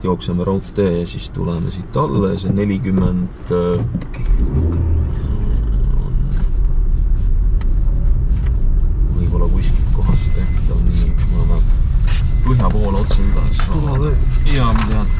Jookseme raudtee ja siis tuleme siit alla ja see 40 võib-olla kuskilt kohast tehtud on nii, eks me oleme põhja poole otse üles. Jaa, ma tean.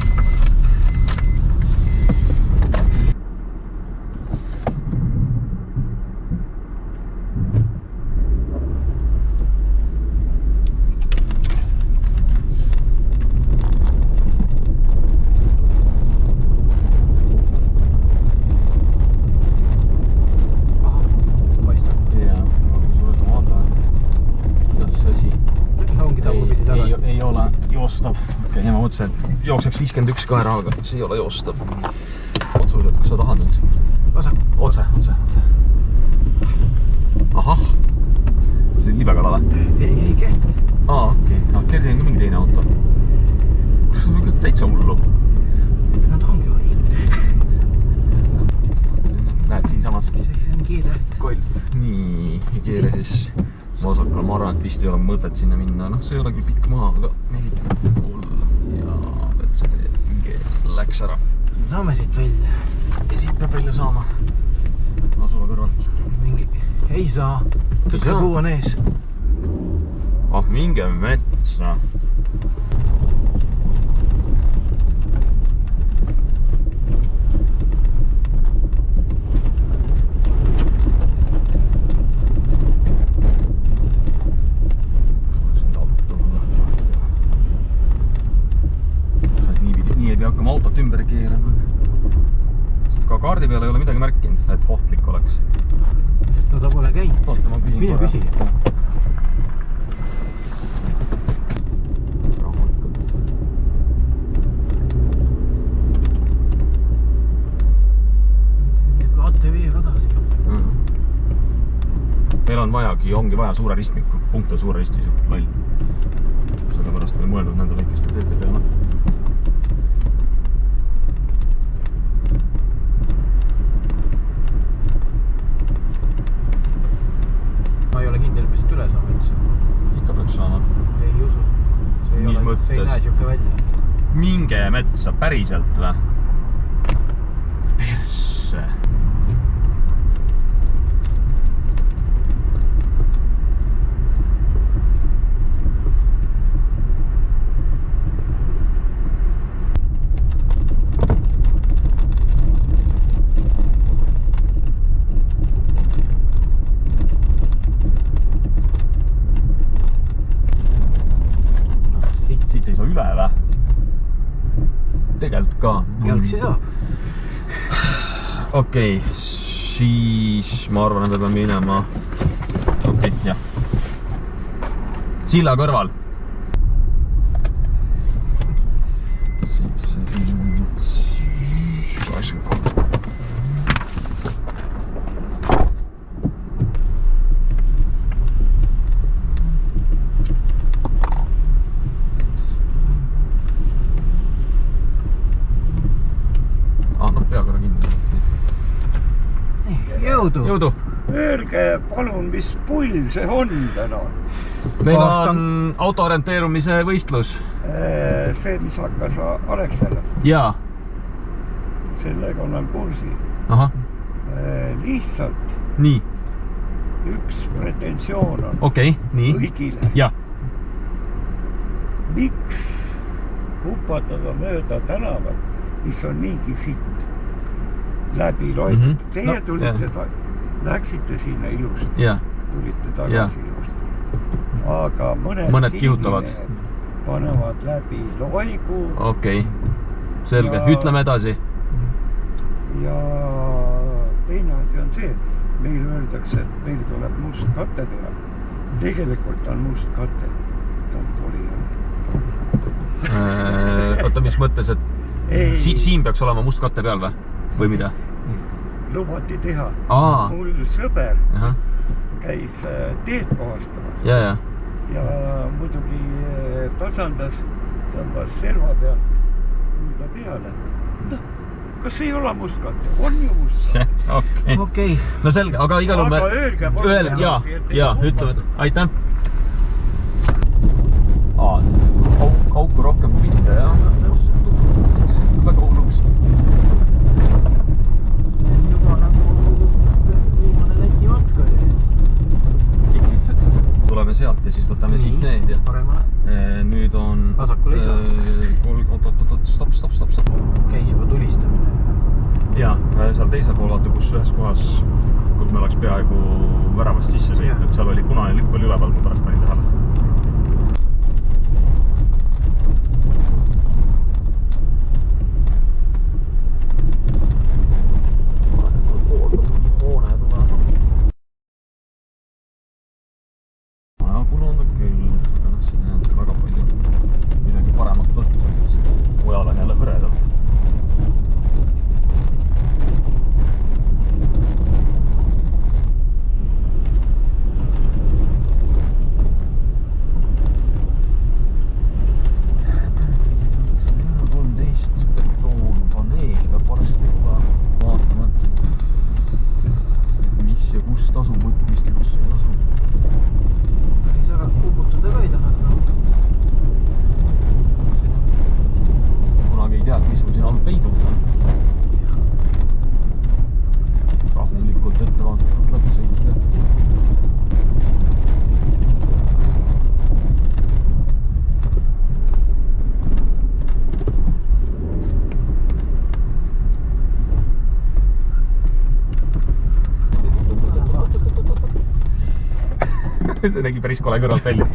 Okei, ja ma mõtlesin, et jookseks 51 ka ära, aga see ei ole joostav. Otsused, kas sa tahad nüüd? Otse. Ahah. See on libekala või? Ei Kert. Okei. Kerdi on ka mingi teine auto. Kas see on täitsa hullu? Nad ongi hullu. Näed siin samas? See on kiire. Koll. Nii, kiire siis vasakal. Ma arvan, et vist ei ole mõtet sinna minna. Noh, see ei ole küll pikk maa, aga 40 olla. Ja see mingi läks ära. Saame siit välja. Ja siit peab välja saama. Asula kõrvalt. Mingi... Ei saa. Tõkka kuu on ees. Minge metsa. Hakkame autot ümber keerama. Sest ka kaardi peal ei ole midagi märkinud, et ohtlik oleks. No ta pole käinud. Oota, ma küsin korra. Küsi. ATV radasid. Meil on vajagi, ongi vaja suure ristmiku. Punkt on suure ristmiku loll. Sellepärast me ei mõelnud nende väikeste teete peale. Ei usu. See ei näe siuke välja. Minge metsa, päriselt või? Persse. Siit ei saa üle või? Tegelt ka. Jalgsi saab. Okei, siis ma arvan, et me peame minema. Okei, jah. Silla kõrval. 83. Peakorra kinni. Jõudu! Öelge palun, mis pull see on täna? Meil on autoorienteerumise võistlus. See, mis hakkas Alexela. Jaa. Sellega olen kursi. Aha. Lihtsalt. Nii. Üks pretensioon on. Okei, nii. Kõigile. Jaa. Miks upatada mööda tänavat, mis on niigi sitt? Läbi loid. Teie tulite, läksite sinna ilusti. Tulite tagasi ilusti. Aga mõned kihutavad. Panevad läbi loigu. Okei. Selge. Ütleme edasi. Ja teine asi on see, meil öeldakse, et meil tuleb must katte teha. Tegelikult on must katte. Ta on toli. Oota, mis mõttes, et siin peaks olema must katte peal või? Või mida? Lubati teha. Mul sõber käis teed kohastamas. Ja muidugi tasandas, tõmbas serva peal ülda peale. Kas ei ole mustkatte? On ju mustkatte? Okei. No selge, aga igal juhul me... Aga öelge, palun. Jaa, ütleme. Aitäh. Kauku rohkem pilte, jah. teisel pool, vaata kus ühes kohas, kus me oleks peaaegu väravast sisse sõitnud, seal oli punane lipp oli üleval, ma pärast panin tähele. See nägi päris kole kõrvalt välja.